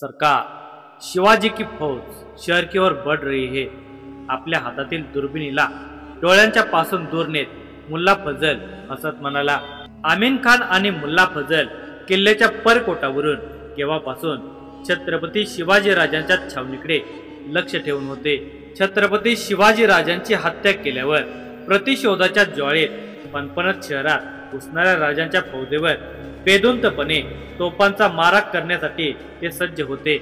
सरकार, शिवाजी की फौज शहर की ओर बढ़ रही है। आपल्या हातातील दुर्बिणीला डोळ्यांच्या पासून दूर नेत मुल्ला फजल हसत म्हणाला, आमीन खान आणि मुल्ला फजल किल्ल्याच्या परकोटावरून केव्हापासून छत्रपती शिवाजी राजांच्या छावणीकडे लक्ष ठेवून होते। छत्रपती शिवाजी राजांची हत्या केल्यावर प्रतिशोधाच्या ज्वाळेत पणपणत शहरात घुसणाऱ्या राजांच्या फौजेवर बेधुंतपणे तोफांचा मारा करण्यासाठी ते सज्ज होते।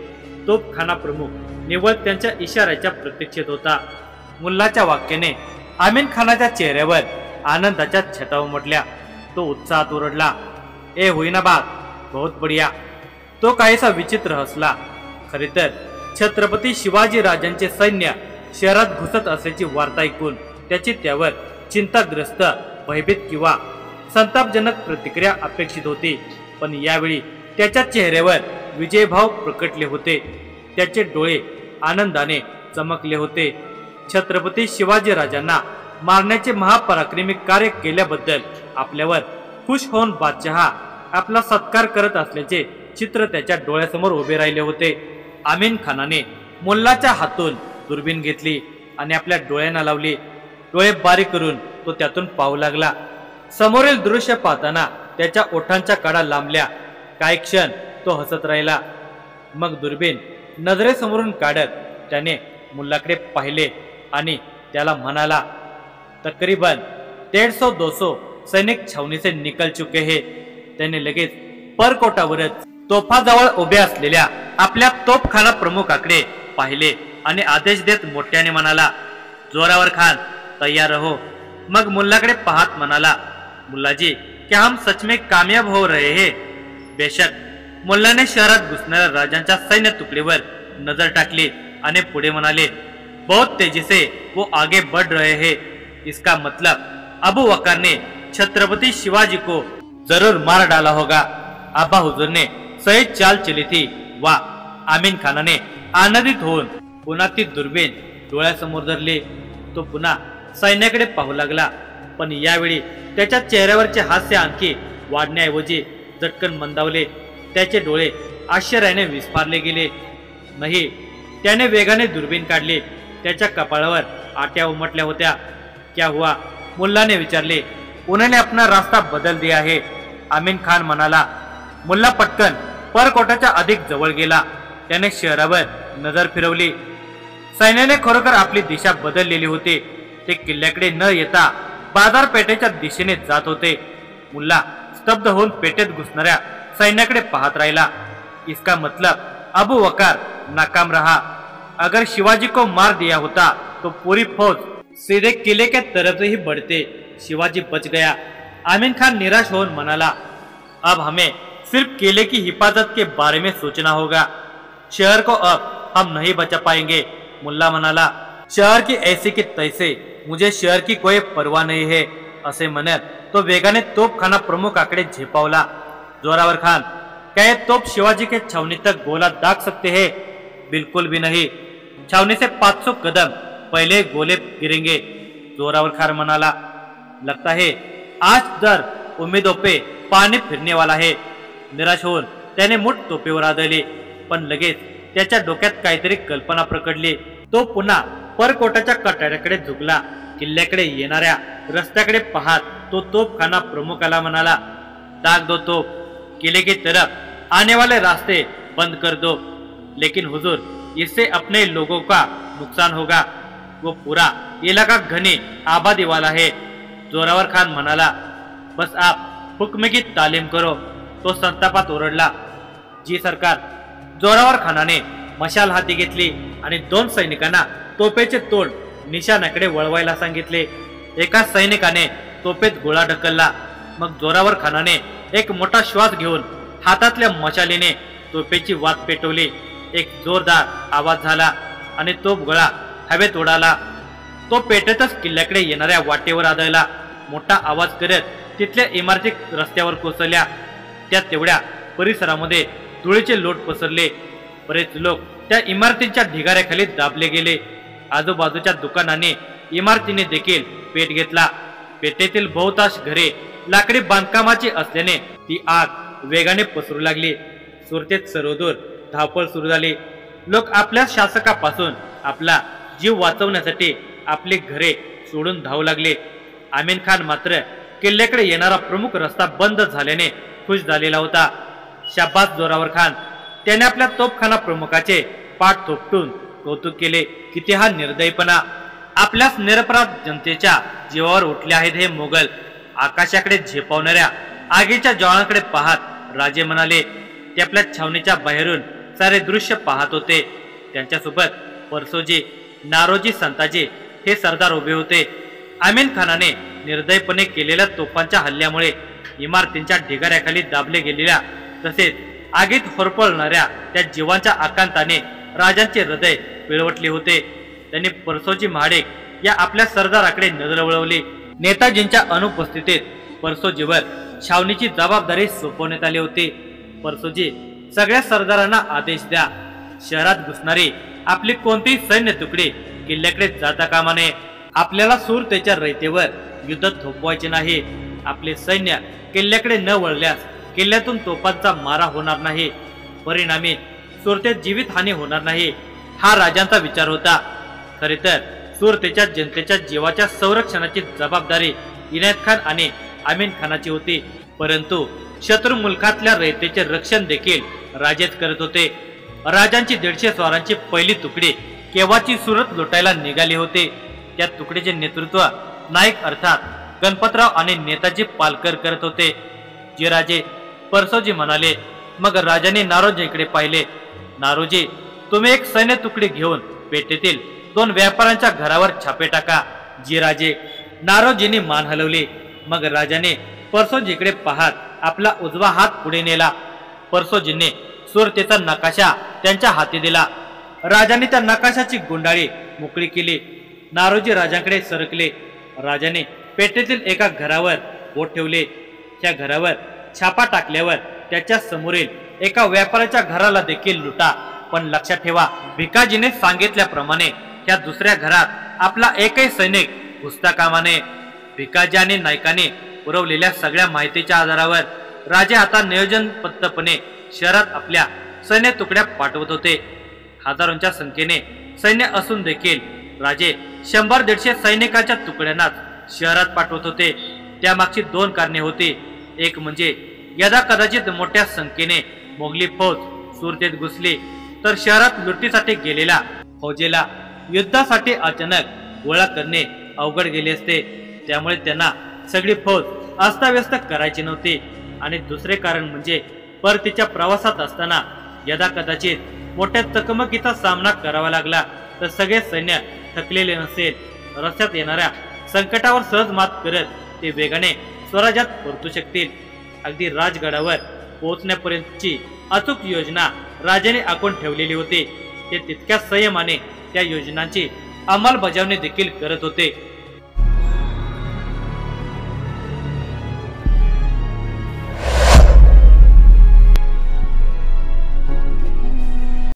तोफखाना प्रमुख निव्वळ त्यांच्या इशाऱ्याच्या प्रतीक्षेत होता। मुल्लाच्या वाक्याने आमीन खानाच्या चेहऱ्यावर आनंदाच्या छटा उमटल्या। तो उत्साहात ओरडला, ए होईना बाग, बहुत बढिया। तो काहीसा विचित्र हसला। खरे तर छत्रपती शिवाजी राजांचे सैन्य शहरात घुसत असल्याची वार्ता ऐकून त्याची त्यावर चिंताग्रस्त, भयभीत किंवा संतापजनक प्रतिक्रिया अपेक्षित होती, पण यावेळी त्याच्या चेहऱ्यावर विजयभाव प्रकटले होते। त्याचे डोळे आनंदाने चमकले होते। छत्रपती शिवाजी राजांना मारण्याचे महापराक्रमी कार्य केल्याबद्दल आपल्यावर खुश होऊन बादशहा आपला सत्कार करत असल्याचे चित्र त्याच्या डोळ्यासमोर उभे राहिले होते। आमीन खानाने मुल्लाच्या हातून दुर्बीण घेतली आणि आपल्या डोळ्यांना लावली। डोळे बारीक करून तो त्यातून पाहू लागला। समोरील दृश्य पाहताना त्याच्या ओठांच्या कडा लांबल्या। काही क्षण तो हसत राहिला। मग दुर्बीण नजरेसमोरून काढत त्याने मुल्लाकडे पाहिले आणि त्याला म्हणाला, तकरीबन 150-200 सैनिक छावनी से निकल चुके हैं। त्याने लगेच परकोटावरच तोफाजवळ उभे असलेल्या आपल्या तोफखाना प्रमुखाकडे पाहिले आणि आदेश देत मोठ्याने म्हणाला, जोरावर खान, तैयार रहो। मग मुल्लाकडे पाहत म्हणाला, मुल्लाजी, क्या हम सच में कामयाब हो रहे हैं? बेशक। मुल्लाने शहरात घुसणाऱ्या राजांच्या सैन्य तुकडीवर नजर टाकली आणि पुढे म्हणाले, बहुत तेजी से वो आगे बढ़ रहे हैं। इसका मतलब अबू वकार ने छत्रपती शिवाजी को जरूर मार डाला होगा। आबा हुजूर ने सही चाल चली थी। वाह। आमीन खानाने आनंदित होऊन पुन्हा ती दुर्बीण डोळ्यासमोर धरली। तो पुन्हा सैन्याकडे पाहू लागला, पण यावेळी त्याच्या चेहऱ्यावरचे हास्य आणखी वाढण्याऐवजी झटकन मंदावले। त्याचे डोळे आश्चर्याने विस्फारले गेले। नाही, त्याने वेगाने दुर्बीण काढली। त्याच्या कपाळावर आट्या उमटल्या होत्या। क्या हुआ? मुल्ला ने विचारले। उन्होंने अपना रास्ता बदल दिया है, आमीन खान म्हणाला। मुल्ला पटकन परकोटाच्या अधिक जवळ गेला। त्याने शहरावर नजर फिरवली। सैन्याने खरोखर आपली दिशा बदललेली होती। ते किल्ल्याकडे न येता बाजारपेठेच्या दिशेने जात होते। मुल्ला स्तब्ध होऊन पेटेत घुसणाऱ्या सैन्याकडे पाहत राहिला। इसका मतलब अबू वकार नाकाम रहा। अगर शिवाजी को मार दिया होता तो पूरी फौज सीधे किले के तरफ ही बढ़ते। शिवाजी बच गया। आमीन खान निराश होकर म्हणाला, अब हमें सिर्फ किले की हिफाजत के बारे में सोचना होगा। शहर को अब हम नहीं बचा पाएंगे। मुल्ला म्हणाला, शहर की ऐसी की तैसे, मुझे शहर की कोई परवाह नहीं है। असे म्हणत तो वेगाने तोफखाना प्रमुखाकडे झेपावला। जोरावर खान, क्या ये तोप शिवाजी के छावनी तक गोला दाग सकते हैं? बिल्कुल भी नहीं। छावनी से 500 कदम पहले गोले गिरेंगे। जोरावर खान म्हणाला, लगता है आज दर उम्मीदों पे पाणी फिरने वाला है। निराश होऊन त्याने मुठ तोपेवर आदळली, पण लगेच त्याच्या डोक्यात काहीतरी कल्पना प्रकटली। तो पुन्हा परकोटाच्या कटाऱ्याकडे झुकला। किल्ल्याकडे येणाऱ्या रस्त्याकडे पाहत तो तोफखाना प्रमुखाला म्हणाला, दाग दो तोप, किले की तरफ आने वाले रास्ते बंद कर दो। लेकिन हुजूर, इससे अपने लोगों का नुकसान होगा। वो पूरा इलाका घनी आबादी वाला है। जोरावर खान म्हणाला, बस आप हुक्म की तालीम करो। तो संतापात ओरडला, जी सरकार। जोरावर खानाने मशाल हाती घेतली आणि 2 सैनिकांना तोफेचे तोंड निशाण्याकडे वळवायला सांगितले। एका सैनिकाने तोफेत गोळा ढकलला। मग जोरावर खानाने एक मोठा श्वास घेऊन हातातल्या मशालीने तोफेची वात पेटवली। एक जोरदार आवाज झाला आणि तोफ गोळा हवेत उडाला। तो पेटेतच किल्ल्याकडे येणाऱ्या वाटेवर आदळला। मोठा आवाज करत तिथल्या इमारती रस्त्यावर कोसळल्या। त्या तेवढ्या परिसरामध्ये धुळीचे लोट पसरले। बरेच लोक त्या इमारतींच्या ढिगाऱ्याखाली दाबले गेले। आजूबाजूच्या दुकानांनी, इमारतीने देखील पेट घेतला। पेटेतील बहुतांश घरे लाकडी बांधकामाची असल्याने ती आग वेगाने पसरू लागली। सुरतेत सर्वदूर धावपळ सुरू झाली. लोक आपल्या शासकापासून आपला जीव वाचवण्यासाठी आपली घरे सोडून धावू लागले. आमीन खान मात्र किल्ल्याकडे येणारा प्रमुख रस्ता बंद झाल्याने खुश झालेला होता. शाबास जोरावर खान, त्याने आपल्या तोफखाना प्रमुखाचे पाठ थोपटून कौतुक केले. किती हा निर्दयीपणा! आपल्याच निरपराध जनतेच्या जीवावर उठले आहेत हे मोगल. आकाशाकडे झेपावणाऱ्या आगीच्या ज्वाळांकडे पाहत राजे म्हणाले. ते आपल्या छावणीच्या बाहेरून सारे दृश्य पाहत होते. त्यांच्यासोबत परसोजी, नारोजी, संताजी हे सरदार उभे होते. आमीन खानाने निर्दयीपणे केलेल्या तोफांच्या हल्ल्यामुळे इमारतींच्या ढिगाऱ्याखाली दाबले गेलेल्या तसेच आगीत होरपळणाऱ्या त्या जीवांच्या आकांताने राजांचे हृदय पिळवटले होते. त्यांनी परसोजी महाडिक या आपल्या सरदाराकडे नजर वळवली. नेताजींच्या अनुपस्थितीत परसोजीवर छावणीची जबाबदारी सोपवण्यात आली होती. परसोजी, सगळ्या सरदारांना आदेश द्या. शहरात घुसणारी आपली कोणतीही सैन्य तुकडी किल्ल्याकडे जाता कामा नये. आपल्याला सुरतेच्या रयतेवर युद्ध थोपवायचे नाही. आपले सैन्य किल्ल्याकडे न वळल्यास किल्ल्यातून तोफांचा मारा होणार नाही. परिणामी सुरतेत जीवितहानी होणार नाही. हा राजांचा विचार होता. खरे तर सुरतेच्या जनतेच्या जीवाच्या संरक्षणाची जबाबदारी इनायत खान आणि आमीन खानाची होती. परंतु शत्रू मुलखातल्या रयतेचे रक्षण देखील राजेच करत होते. राजांची 150 स्वारांची पहिली तुकडी केव्हाची सुरत लुटायला निघाली होती. त्या तुकडीचे नेतृत्व नाईक अर्थात गणपतराव आणि नेताजी पालकर करत होते. जे राजे, परसोजी म्हणाले. मग राजाने नारोजीकडे पाहिले. नारोजी, तुम्ही एक सैन्य तुकडी घेऊन पेठेतील 2 व्यापाऱ्यांच्या घरावर छापे टाका. जी राजे. नारोजींनी मान हलवली. मग राजाने परसोजीकडे पाहत आपला उजवा हात पुढे नेला. परसोजींनी सुरतेचा नकाशा त्यांच्या हाती दिला. राजाने त्या नकाशाची गुंडाळी मोकळी केली. नारोजी राजांकडे सरकले. राजाने पेठेतील एका घरावर बोट ठेवले. त्या घरावर छापा टाकल्यावर त्याच्या समोरील एका व्यापाऱ्याच्या घराला देखील लुटा. पण लक्षात ठेवा, भिकाजीने सांगितल्याप्रमाणे त्या दुसऱ्या घरात आपला एकही सैनिक घुसता कामा नये. भिकाजी आणि नाईकाने पुरवलेल्या सगळ्या माहितीच्या आधारावर राजे आता नियोजनबद्धपणे शहरात आपल्या सैन्य तुकड्या पाठवत होते. हजारोंच्या संख्येने सैन्य असून देखील राजे 100-150 सैनिकांच्या तुकड्यांनाच शहरात पाठवत होते. त्यामागची 2 कारणे होती. एक म्हणजे यदा कदाचित मोठ्या संख्येने मोगली फौज सुरतेत घुसली तर शहरात लुटीसाठी गेलेल्या फौजेला युद्धासाठी अचानक गोळा करणे अवघड गेले असते. त्यामुळे त्यांना सगळी फौज अस्ताव्यस्त करायची नव्हती. आणि दुसरे कारण म्हणजे परतीच्या प्रवासात असताना यदा कदाचित मोठ्या चकमकीचा सामना करावा लागला तर सगळे सैन्य थकलेले नसेल. रस्त्यात येणाऱ्या संकटावर सहज मात करत ते वेगाने स्वराज्यात परतू शकतील. अगदी राजगडावर पोहोचण्यापर्यंतची अचूक योजना राजाने आखून ठेवलेली होती. ते तितक्या संयमाने त्या योजनांची अंमलबजावणी देखील करत होते.